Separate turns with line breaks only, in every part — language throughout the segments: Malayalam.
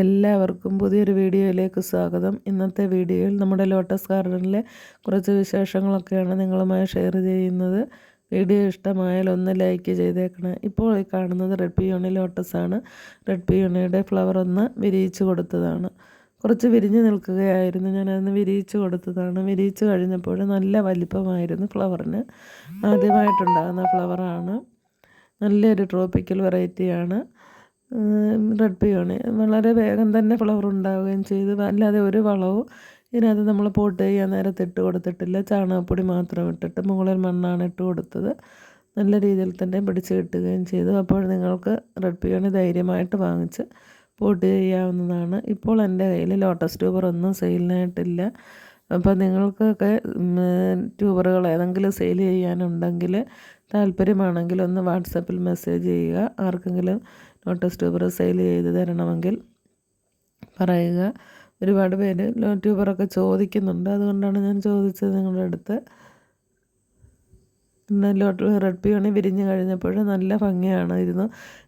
എല്ലാവർക്കും പുതിയൊരു വീഡിയോയിലേക്ക് സ്വാഗതം. ഇന്നത്തെ വീഡിയോയിൽ നമ്മുടെ ലോട്ടസ് ഗാർഡനിലെ കുറച്ച് വിശേഷങ്ങളൊക്കെയാണ് നിങ്ങളുമായി ഷെയർ ചെയ്യുന്നത്. വീഡിയോ ഇഷ്ടമായാൽ ഒന്ന് ലൈക്ക് ചെയ്തേക്കണം. ഇപ്പോൾ ഈ കാണുന്നത് റെഡ് പിയോണി ലോട്ടസാണ്. റെഡ് പിയോണിയുടെ ഫ്ലവർ ഒന്ന് വിരിയിച്ച് കൊടുത്തതാണ്. കുറച്ച് വിരിഞ്ഞ് നിൽക്കുകയായിരുന്നു, ഞാനതൊന്ന് വിരിയിച്ച് കൊടുത്തതാണ്. വിരിയിച്ച് കഴിഞ്ഞപ്പോൾ നല്ല വലിപ്പമായിരുന്നു ഫ്ലവറിന്. ആദ്യമായിട്ടുണ്ടാകുന്ന ഫ്ലവറാണ്. നല്ലൊരു ട്രോപ്പിക്കൽ വെറൈറ്റിയാണ് റെഡ് പിയോണി. വളരെ വേഗം തന്നെ ഫ്ലവർ ഉണ്ടാവുകയും ചെയ്തു. അല്ലാതെ ഒരു വളവും ഇതിനകത്ത് നമ്മൾ പോട്ട് ചെയ്യാൻ നേരത്ത് ഇട്ട് കൊടുത്തിട്ടില്ല. ചാണകപ്പൊടി മാത്രം ഇട്ടിട്ട് മുകളിൽ മണ്ണാണ് ഇട്ട് കൊടുത്തത്. നല്ല രീതിയിൽ തന്നെ പിടിച്ച് കിട്ടുകയും ചെയ്തു. അപ്പോൾ നിങ്ങൾക്ക് റെഡ് പിയോണി ധൈര്യമായിട്ട് വാങ്ങിച്ച് പോട്ട് ചെയ്യാവുന്നതാണ്. ഇപ്പോൾ എൻ്റെ കയ്യിൽ ലോട്ടസ് ട്യൂബർ ഒന്നും സെയിലിനായിട്ടില്ല. അപ്പോൾ നിങ്ങൾക്കൊക്കെ ട്യൂബറുകൾ ഏതെങ്കിലും സെയിൽ ചെയ്യാനുണ്ടെങ്കിൽ താല്പര്യമാണെങ്കിൽ ഒന്ന് വാട്സപ്പിൽ മെസ്സേജ് ചെയ്യുക. ആർക്കെങ്കിലും ലോട്ടസ് ട്യൂബർ സെയിൽ ചെയ്ത് തരണമെങ്കിൽ പറയുക. ഒരുപാട് പേര് ട്യൂബറൊക്കെ ചോദിക്കുന്നുണ്ട്, അതുകൊണ്ടാണ് ഞാൻ ചോദിച്ചത് നിങ്ങളുടെ അടുത്ത്. റെഡ് പിയോണി വിരിഞ്ഞ് കഴിഞ്ഞപ്പോൾ നല്ല ഭംഗിയാണ് ഇരുന്നു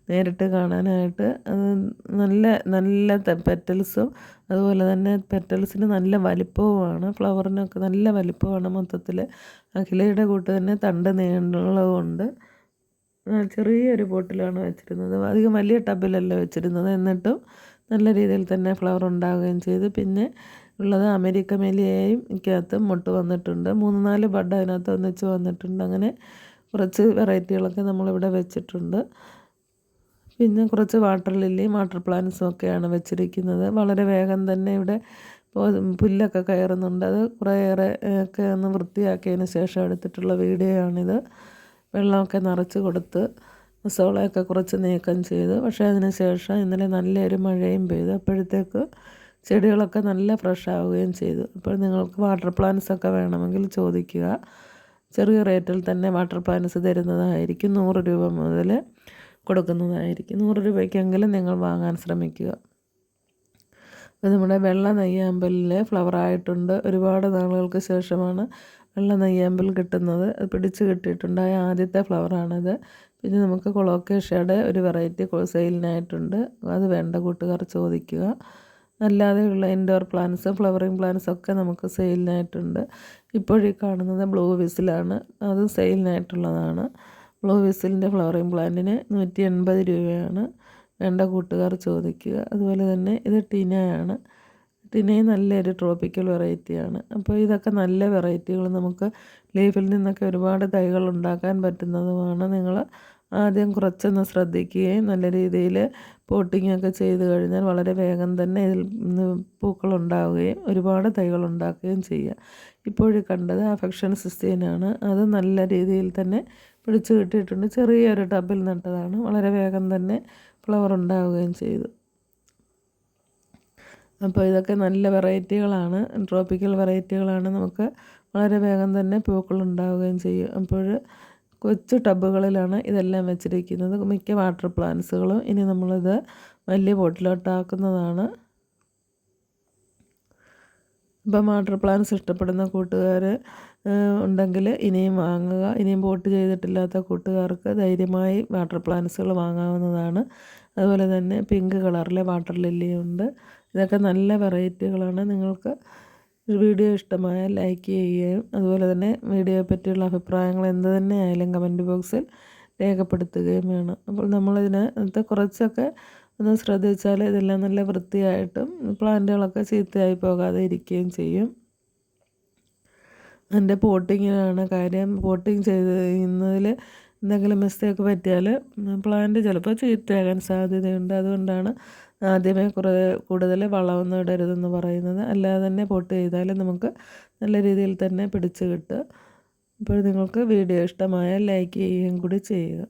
നേരിട്ട് കാണാനായിട്ട്. അത് നല്ല നല്ല പെറ്റൽസും അതുപോലെ തന്നെ പെറ്റൽസിന് നല്ല വലിപ്പവുമാണ്. ഫ്ലവറിനൊക്കെ നല്ല വലിപ്പമാണ്. മൊത്തത്തിൽ അഖിലയുടെ കൂട്ട് തന്നെ തണ്ട് നീളവുമുണ്ട്. ചെറിയൊരു ബോട്ടിലാണ് വെച്ചിരുന്നത്, അധികം വലിയ ടബിലല്ല വെച്ചിരുന്നത്. എന്നിട്ടും നല്ല രീതിയിൽ തന്നെ ഫ്ലവർ ഉണ്ടാവുകയും ചെയ്തു. പിന്നെ ഉള്ളത് അമേരിക്ക മേലിയയും എനിക്കകത്ത് മുട്ട് വന്നിട്ടുണ്ട്. 3-4 ബഡ് അതിനകത്ത് ഒന്നിച്ച് വന്നിട്ടുണ്ട്. അങ്ങനെ കുറച്ച് വെറൈറ്റികളൊക്കെ നമ്മളിവിടെ വെച്ചിട്ടുണ്ട്. പിന്നെ കുറച്ച് വാട്ടർ ലില്ലിയും വാട്ടർ പ്ലാന്റ്സും ഒക്കെയാണ് വെച്ചിരിക്കുന്നത്. വളരെ വേഗം തന്നെ ഇവിടെ പുല്ലൊക്കെ കയറുന്നുണ്ട്. അത് കുറേയേറെ ഒക്കെ ഒന്ന് വൃത്തിയാക്കിയതിന് ശേഷം എടുത്തിട്ടുള്ള വീഡിയോ ആണിത്. വെള്ളമൊക്കെ നിറച്ച് കൊടുത്ത് മസോളയൊക്കെ കുറച്ച് നീക്കം ചെയ്തു. പക്ഷേ അതിന് ശേഷം ഇന്നലെ നല്ലൊരു മഴയും പെയ്തു. അപ്പോഴത്തേക്ക് ചെടികളൊക്കെ നല്ല ഫ്രഷ് ആവുകയും ചെയ്തു. അപ്പോൾ നിങ്ങൾക്ക് വാട്ടർ പ്ലാന്റ്സ് ഒക്കെ വേണമെങ്കിൽ ചോദിക്കുക. ചെറിയ റേറ്റിൽ തന്നെ വാട്ടർ പ്ലാന്റ്സ് തരുന്നതായിരിക്കും. 100 രൂപ മുതൽ കൊടുക്കുന്നതായിരിക്കും. 100 രൂപയ്ക്കെങ്കിലും നിങ്ങൾ വാങ്ങാൻ ശ്രമിക്കുക. അപ്പോൾ നമ്മുടെ വെള്ള നെയ്യാമ്പലിൽ ഫ്ലവറായിട്ടുണ്ട്. ഒരുപാട് നാളുകൾക്ക് ശേഷമാണ് വെള്ള നെയ്യാമ്പൽ കിട്ടുന്നത്. അത് പിടിച്ച് കിട്ടിയിട്ടുണ്ടായ ആദ്യത്തെ ഫ്ലവറാണിത്. പിന്നെ നമുക്ക് കൊളോക്കേഷ്യയുടെ ഒരു വെറൈറ്റി സെയിലിനായിട്ടുണ്ട്. അത് വേണ്ട കൂട്ടുകാർ ചോദിക്കുക. അല്ലാതെയുള്ള ഇൻഡോർ പ്ലാന്റ്സും ഫ്ലവറിങ് പ്ലാന്റ്സും ഒക്കെ നമുക്ക് സെയിലിനായിട്ടുണ്ട്. ഇപ്പോഴീ കാണുന്നത് ബ്ലൂ വിസിലാണ്. അത് സെയിലിനായിട്ടുള്ളതാണ്. ബ്ലൂ വിസിലിൻ്റെ ഫ്ലവറിങ് പ്ലാന്റിന് 180 രൂപയാണ്. വേണ്ട കൂട്ടുകാർ ചോദിക്കുക. അതുപോലെ തന്നെ ഇത് ടിനയാണ്. ടിനയും നല്ലൊരു ട്രോപ്പിക്കൽ വെറൈറ്റിയാണ്. അപ്പോൾ ഇതൊക്കെ നല്ല വെറൈറ്റികൾ നമുക്ക് ലീഫിൽ നിന്നൊക്കെ ഒരുപാട് തൈകൾ ഉണ്ടാക്കാൻ പറ്റുന്നതുമാണ്. നിങ്ങൾ ആദ്യം കുറച്ചൊന്ന് ശ്രദ്ധിക്കുകയും നല്ല രീതിയിൽ പോട്ടിങ്ങൊക്കെ ചെയ്ത് കഴിഞ്ഞാൽ വളരെ വേഗം തന്നെ ഇതിൽ പൂക്കളുണ്ടാവുകയും ഒരുപാട് തൈകൾ ഉണ്ടാക്കുകയും ചെയ്യുക. ഇപ്പോഴും കണ്ടത് അഫെക്ഷൻ സിസ്റ്റീനാണ്. അത് നല്ല രീതിയിൽ തന്നെ പിടിച്ചു കിട്ടിയിട്ടുണ്ട്. ചെറിയൊരു ടബിൽ നട്ടതാണ്. വളരെ വേഗം തന്നെ ഫ്ലവർ ഉണ്ടാവുകയും ചെയ്തു. അപ്പോൾ ഇതൊക്കെ നല്ല വെറൈറ്റികളാണ്, ട്രോപ്പിക്കൽ വെറൈറ്റികളാണ്. നമുക്ക് വളരെ വേഗം തന്നെ പൂക്കളുണ്ടാവുകയും ചെയ്യും. അപ്പോൾ കൊച്ചു ടബുകളിലാണ് ഇതെല്ലാം വെച്ചിരിക്കുന്നത്, മിക്ക വാട്ടർ പ്ലാന്റ്സുകളും. ഇനി നമ്മളിത് വലിയ പോട്ടിലോട്ടാക്കുന്നതാണ്. ഇപ്പം വാട്ടർ പ്ലാന്റ്സ് ഇഷ്ടപ്പെടുന്ന കൂട്ടുകാർ ഉണ്ടെങ്കിൽ ഇനിയും വാങ്ങുക. ഇനിയും പോട്ട് ചെയ്തിട്ടില്ലാത്ത കൂട്ടുകാർക്ക് ധൈര്യമായി വാട്ടർ പ്ലാന്റ്സുകൾ വാങ്ങാവുന്നതാണ്. അതുപോലെ തന്നെ പിങ്ക് കളറിലെ വാട്ടർ ലില്ലിയുണ്ട്. ഇതൊക്കെ നല്ല വെറൈറ്റികളാണ്. നിങ്ങൾക്ക് വീഡിയോ ഇഷ്ടമായാൽ ലൈക്ക് ചെയ്യുകയും അതുപോലെ തന്നെ വീഡിയോയെ പറ്റിയുള്ള അഭിപ്രായങ്ങൾ എന്ത് തന്നെ ആയാലും കമൻറ്റ് ബോക്സിൽ രേഖപ്പെടുത്തുകയും വേണം. അപ്പോൾ നമ്മളിതിനകത്ത് കുറച്ചൊക്കെ ഒന്ന് ശ്രദ്ധിച്ചാൽ ഇതെല്ലാം നല്ല വൃത്തിയായിട്ടും പ്ലാന്റുകളൊക്കെ ചീത്തയായി പോകാതെ ഇരിക്കുകയും ചെയ്യും. എൻ്റെ പോട്ടിങ്ങിനാണ് കാര്യം. പോട്ടിങ് ചെയ്യുന്നതിൽ എന്തെങ്കിലും മിസ്റ്റേക്ക് പറ്റിയാൽ പ്ലാന്റ് ചിലപ്പോൾ ചീത്തയാകാൻ സാധ്യതയുണ്ട്. അതുകൊണ്ടാണ് ആദ്യമേ കൂടുതൽ വളമൊന്നും ഇടരുതെന്ന് പറയുന്നത്. അല്ലാതെ തന്നെ പോട്ട് ചെയ്താൽ നമുക്ക് നല്ല രീതിയിൽ തന്നെ പിടിച്ച് കിട്ടും. അപ്പോൾ നിങ്ങൾക്ക് വീഡിയോ ഇഷ്ടമായാൽ ലൈക്ക് ചെയ്യുകയും കൂടി ചെയ്യുക.